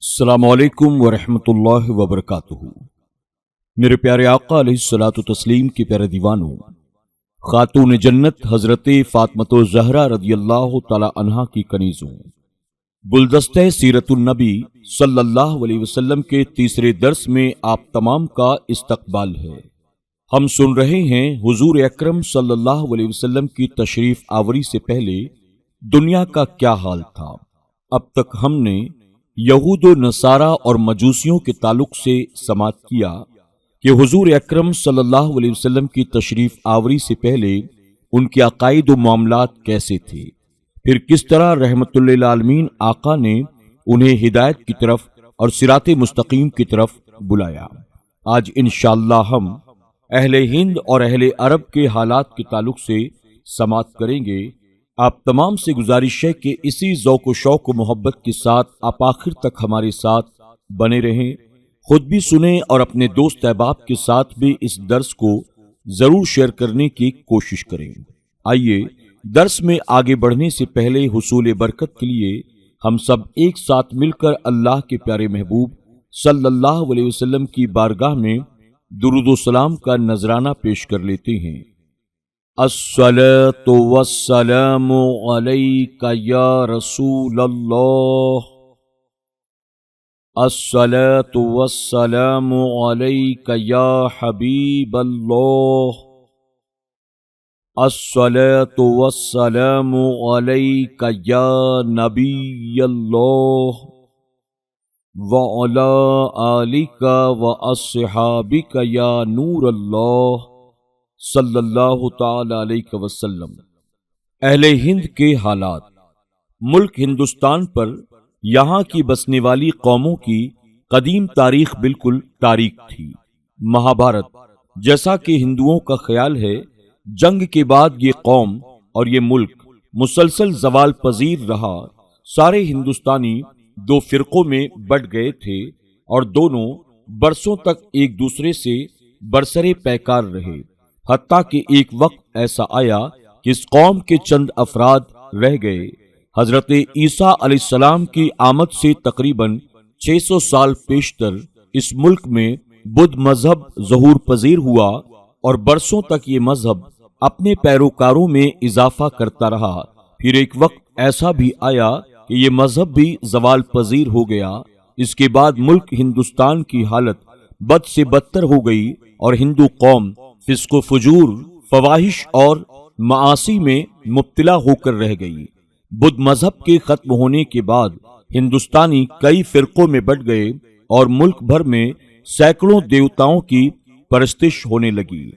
السلام علیکم ورحمۃ اللہ وبرکاتہ۔ میرے پیارے آقا علیہ الصلوۃ والتسلیم کے پیارے دیوانوں، خاتون جنت حضرت فاطمۃ الزہرا رضی اللہ تعالی عنہا کی کنیزوں، گلدستہ سیرت النبی صلی اللہ علیہ وسلم کے تیسرے درس میں آپ تمام کا استقبال ہے۔ ہم سن رہے ہیں حضور اکرم صلی اللہ علیہ وسلم کی تشریف آوری سے پہلے دنیا کا کیا حال تھا۔ اب تک ہم نے یہود و نصارہ اور مجوسیوں کے تعلق سے سماعت کیا کہ حضور اکرم صلی اللہ علیہ وسلم کی تشریف آوری سے پہلے ان کے عقائد و معاملات کیسے تھے، پھر کس طرح رحمت للعالمین آقا نے انہیں ہدایت کی طرف اور صراط مستقیم کی طرف بلایا۔ آج انشاءاللہ ہم اہل ہند اور اہل عرب کے حالات کے تعلق سے سماعت کریں گے۔ آپ تمام سے گزارش ہے کہ اسی ذوق و شوق و محبت کے ساتھ آپ آخر تک ہمارے ساتھ بنے رہیں، خود بھی سنیں اور اپنے دوست احباب کے ساتھ بھی اس درس کو ضرور شیئر کرنے کی کوشش کریں۔ آئیے درس میں آگے بڑھنے سے پہلے حصول برکت کے لیے ہم سب ایک ساتھ مل کر اللہ کے پیارے محبوب صلی اللہ علیہ وسلم کی بارگاہ میں درود و سلام کا نذرانہ پیش کر لیتے ہیں۔ الصلاۃ والسلام علیک یا رسول اللہ، الصلاۃ والسلام علیک یا حبیب اللہ، الصلاۃ والسلام علیک یا نبی اللہ، وعلی آلک واصحابک یا نور اللہ صلی اللہ تعالی علیہ وسلم۔ اہل ہند کے حالات۔ ملک ہندوستان پر یہاں کی بسنے والی قوموں کی قدیم تاریخ بالکل تاریک تھی۔ مہابھارت، جیسا کہ ہندوؤں کا خیال ہے، جنگ کے بعد یہ قوم اور یہ ملک مسلسل زوال پذیر رہا۔ سارے ہندوستانی دو فرقوں میں بٹ گئے تھے اور دونوں برسوں تک ایک دوسرے سے برسرے پیکار رہے، حتیٰ کہ ایک وقت ایسا آیا کہ اس قوم کے چند افراد رہ گئے۔ حضرت عیسیٰ علیہ السلام کی آمد سے تقریباً 600 سال پیشتر اس ملک میں بدھ مذہب ظہور پذیر ہوا اور برسوں تک یہ مذہب اپنے پیروکاروں میں اضافہ کرتا رہا۔ پھر ایک وقت ایسا بھی آیا کہ یہ مذہب بھی زوال پذیر ہو گیا۔ اس کے بعد ملک ہندوستان کی حالت بد سے بدتر ہو گئی اور ہندو قوم فسق و فجور، فواحش اور معاصی میں مبتلا ہو کر رہ گئی۔ بدھ مذہب کے ختم ہونے کے بعد ہندوستانی کئی فرقوں میں بٹ گئے اور ملک بھر میں سینکڑوں دیوتاؤں کی پرستش ہونے لگی۔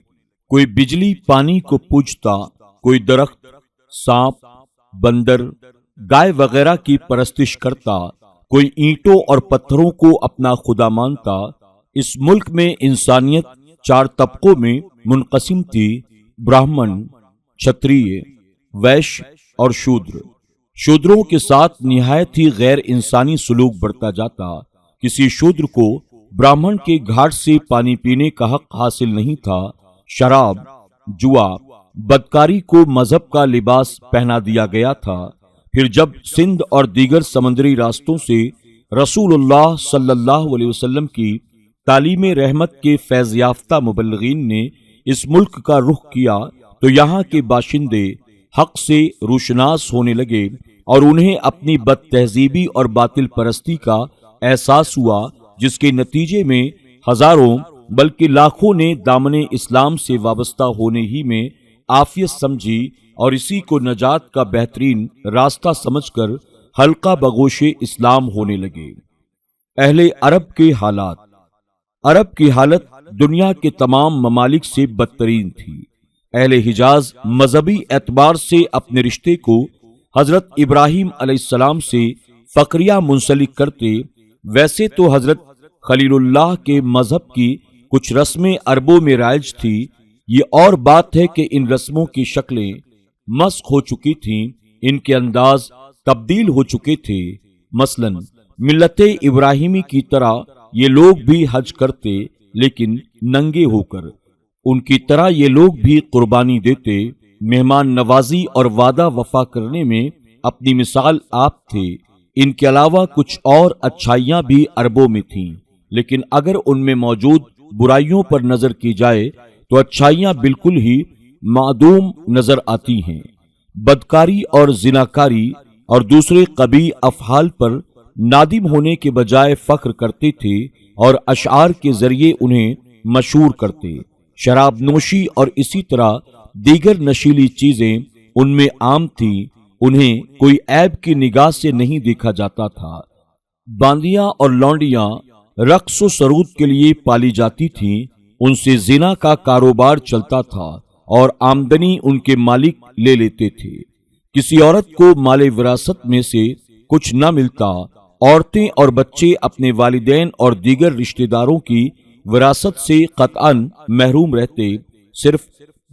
کوئی بجلی پانی کو پوجتا، کوئی درخت، سانپ، بندر، گائے وغیرہ کی پرستش کرتا، کوئی اینٹوں اور پتھروں کو اپنا خدا مانتا۔ اس ملک میں انسانیت 4 طبقوں میں منقسم تھی: براہمن، چھتریہ، ویشیہ اور شودر۔ شودروں کے ساتھ نہایت ہی غیر انسانی سلوک بڑھتا جاتا۔ کسی شودر کو براہمن کے گھاٹ سے پانی پینے کا حق حاصل نہیں تھا۔ شراب، جوا، بدکاری کو مذہب کا لباس پہنا دیا گیا تھا۔ پھر جب سندھ اور دیگر سمندری راستوں سے رسول اللہ صلی اللہ علیہ وسلم کی تعلیم رحمت کے فیض یافتہ مبلغین نے اس ملک کا رخ کیا تو یہاں کے باشندے حق سے روشناس ہونے لگے اور انہیں اپنی بد تہذیبی اور باطل پرستی کا احساس ہوا، جس کے نتیجے میں ہزاروں بلکہ لاکھوں نے دامن اسلام سے وابستہ ہونے ہی میں عافیت سمجھی اور اسی کو نجات کا بہترین راستہ سمجھ کر حلقہ بگوش اسلام ہونے لگے۔ اہل عرب کے حالات۔ عرب کی حالت دنیا کے تمام ممالک سے بدترین تھی۔ اہل حجاز مذہبی اعتبار سے اپنے رشتے کو حضرت ابراہیم علیہ السلام سے فقریہ منسلک کرتے۔ ویسے تو حضرت خلیل اللہ کے مذہب کی کچھ رسمیں عربوں میں رائج تھی، یہ اور بات ہے کہ ان رسموں کی شکلیں مسخ ہو چکی تھیں، ان کے انداز تبدیل ہو چکے تھے۔ مثلاً ملت ابراہیمی کی طرح یہ لوگ بھی حج کرتے، لیکن ننگے ہو کر۔ ان کی طرح یہ لوگ بھی قربانی دیتے، مہمان نوازی اور وعدہ وفا کرنے میں اپنی مثال آپ تھے۔ ان کے علاوہ کچھ اور اچھائیاں بھی عربوں میں تھیں، لیکن اگر ان میں موجود برائیوں پر نظر کی جائے تو اچھائیاں بالکل ہی معدوم نظر آتی ہیں۔ بدکاری اور زناکاری اور دوسرے قبیح افعال پر نادم ہونے کے بجائے فخر کرتے تھے اور اشعار کے ذریعے انہیں مشہور کرتے۔ شراب نوشی اور اسی طرح دیگر نشیلی چیزیں ان میں عام تھیں، انہیں کوئی عیب کی نگاہ سے نہیں دیکھا جاتا تھا۔ باندیاں اور لونڈیاں رقص و سرود کے لیے پالی جاتی تھیں، ان سے زنا کا کاروبار چلتا تھا اور آمدنی ان کے مالک لے لیتے تھے۔ کسی عورت کو مال وراثت میں سے کچھ نہ ملتا، عورتیں اور بچے اپنے والدین اور دیگر رشتہ داروں کی وراثت سے قطعاً محروم رہتے، صرف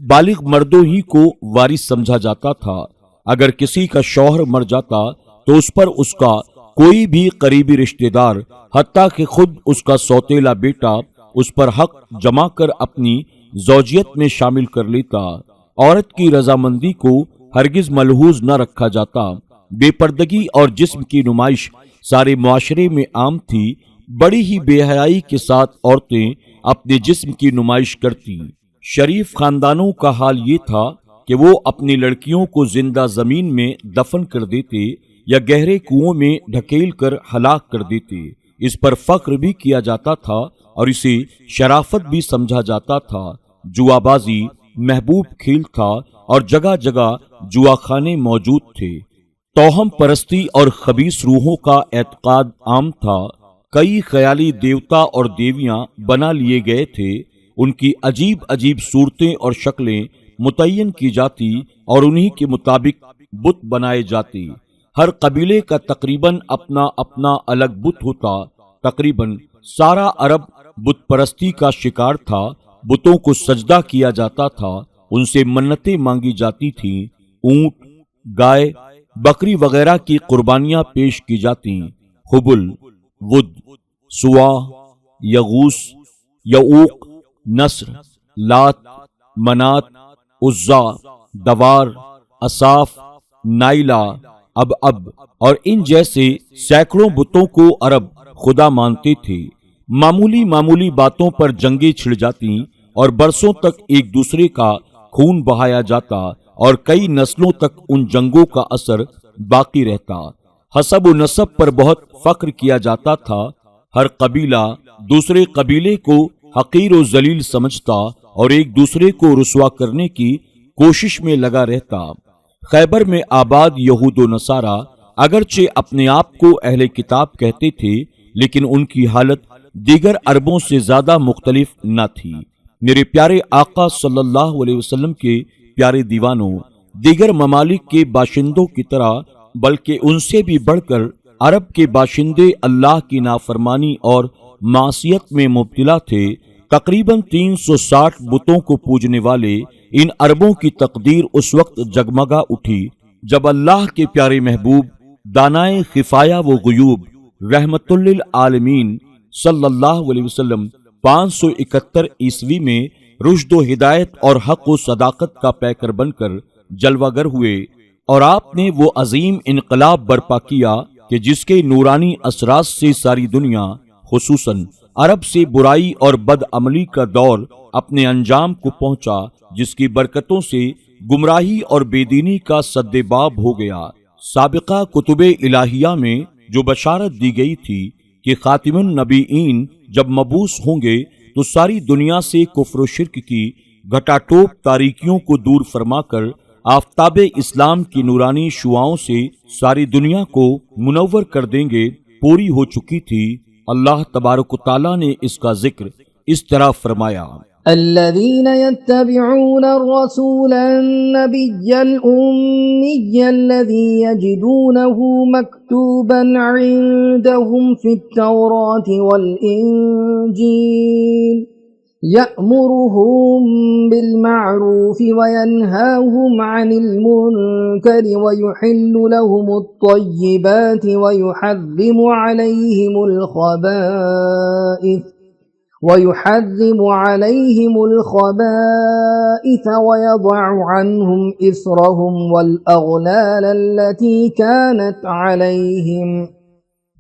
بالغ مردوں ہی کو وارث سمجھا جاتا تھا۔ اگر کسی کا شوہر مر جاتا تو اس پر اس کا کوئی بھی قریبی رشتہ دار، حتیٰ کہ خود اس کا سوتیلا بیٹا، اس پر حق جما کر اپنی زوجیت میں شامل کر لیتا۔ عورت کی رضامندی کو ہرگز ملحوظ نہ رکھا جاتا۔ بے پردگی اور جسم کی نمائش سارے معاشرے میں عام تھی، بڑی ہی بے حیائی کے ساتھ عورتیں اپنے جسم کی نمائش کرتی۔ شریف خاندانوں کا حال یہ تھا کہ وہ اپنی لڑکیوں کو زندہ زمین میں دفن کر دیتے یا گہرے کنووں میں ڈھکیل کر ہلاک کر دیتے۔ اس پر فخر بھی کیا جاتا تھا اور اسے شرافت بھی سمجھا جاتا تھا۔ جوا بازی محبوب کھیل تھا اور جگہ جگہ جوا خانے موجود تھے۔ توہم پرستی اور خبیث روحوں کا اعتقاد عام تھا۔ کئی خیالی دیوتا اور دیویاں بنا لیے گئے تھے، ان کی عجیب عجیب صورتیں اور شکلیں متعین کی جاتی اور انہی کے مطابق بت بنائے جاتے۔ ہر قبیلے کا تقریباً اپنا اپنا الگ بت ہوتا۔ تقریباً سارا عرب بت پرستی کا شکار تھا۔ بتوں کو سجدہ کیا جاتا تھا، ان سے منتیں مانگی جاتی تھیں، اونٹ، گائے، بکری وغیرہ کی قربانیاں پیش کی جاتیں۔ حبل، ود، سواع، یغوث، یعوق، نصر، لات، منات، عزا، دوار، اصاف، نائلہ، اب اور ان جیسے سینکڑوں بتوں کو عرب خدا مانتے تھے۔ معمولی باتوں پر جنگیں چھڑ جاتی اور برسوں تک ایک دوسرے کا خون بہایا جاتا اور کئی نسلوں تک ان جنگوں کا اثر باقی رہتا۔ حسب و نسب پر بہت فخر کیا جاتا تھا۔ ہر قبیلہ دوسرے قبیلے کو حقیر و ذلیل سمجھتا اور ایک دوسرے کو رسوا کرنے کی کوشش میں لگا رہتا۔ خیبر میں آباد یہود و نصارہ اگرچہ اپنے آپ کو اہل کتاب کہتے تھے، لیکن ان کی حالت دیگر عربوں سے زیادہ مختلف نہ تھی۔ میرے پیارے آقا صلی اللہ علیہ وسلم کے پیارے دیوانوں، دیگر ممالک کے باشندوں کی طرح بلکہ ان سے بھی بڑھ کر عرب کے باشندے اللہ کی نافرمانی اور معصیت میں مبتلا تھے۔ تقریباً 360 بتوں کو پوجنے والے ان عربوں کی تقدیر اس وقت جگمگا اٹھی جب اللہ کے پیارے محبوب دانائے خفایہ و غیوب رحمت للعالمین صلی اللہ علیہ وسلم 571 عیسوی میں رشد و ہدایت اور حق و صداقت کا پیکر بن کر جلوہ گر ہوئے، اور آپ نے وہ عظیم انقلاب برپا کیا کہ جس کے نورانی اثرات سے ساری دنیا خصوصاً عرب سے برائی اور بد عملی کا دور اپنے انجام کو پہنچا، جس کی برکتوں سے گمراہی اور بے دینی کا سد باب ہو گیا۔ سابقہ کتب الہیہ میں جو بشارت دی گئی تھی کہ خاتم النبیین جب مبعوث ہوں گے تو ساری دنیا سے کفر و شرک کی گھٹا ٹوپ تاریکیوں کو دور فرما کر آفتاب اسلام کی نورانی شعاؤں سے ساری دنیا کو منور کر دیں گے، پوری ہو چکی تھی۔ اللہ تبارک و تعالیٰ نے اس کا ذکر اس طرح فرمایا: الذين يتبعون الرسول النبي الأمي الذي يجدونه مكتوبا عندهم في التوراة والإنجيل يأمرهم بالمعروف وينهاهم عن المنكر ويحل لهم الطيبات ويحرم عليهم الخبائث ويضع عنهم إصرهم والأغلال التي كانت عليهم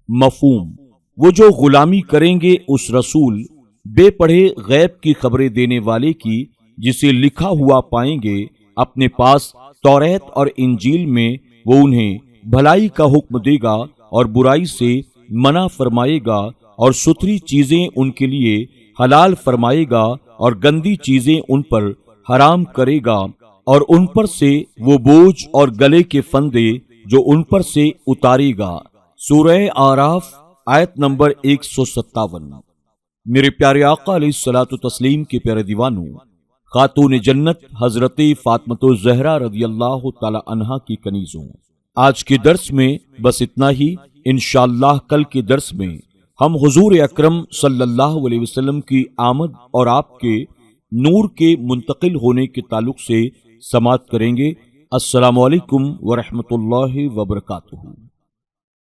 مفہوم: وہ جو غلامی کریں گے اس رسول بے پڑھے غیب کی خبریں دینے والے کی جسے لکھا ہوا پائیں گے اپنے پاس توریت اور انجیل میں، وہ انہیں بھلائی کا حکم دے گا اور برائی سے منع فرمائے گا اور ستھری چیزیں ان کے لیے حلال فرمائے گا اور گندی چیزیں ان پر حرام کرے گا، اور ان پر سے وہ بوجھ اور گلے کے فندے جو ان پر سے اتارے گا۔ سورہ اعراف آیت نمبر 157۔ میرے پیارے آقا علیہ الصلوۃ والتسلیم کے پیارے دیوانوں، خاتون جنت حضرت فاطمۃ الزہرا رضی اللہ تعالی عنہا کی کنیزوں، آج کے درس میں بس اتنا ہی۔ انشاءاللہ کل کے درس میں ہم حضور اکرم صلی اللہ علیہ وسلم کی آمد اور آپ کے نور کے منتقل ہونے کے تعلق سے سماعت کریں گے۔ السلام علیکم ورحمۃ اللہ وبرکاتہ۔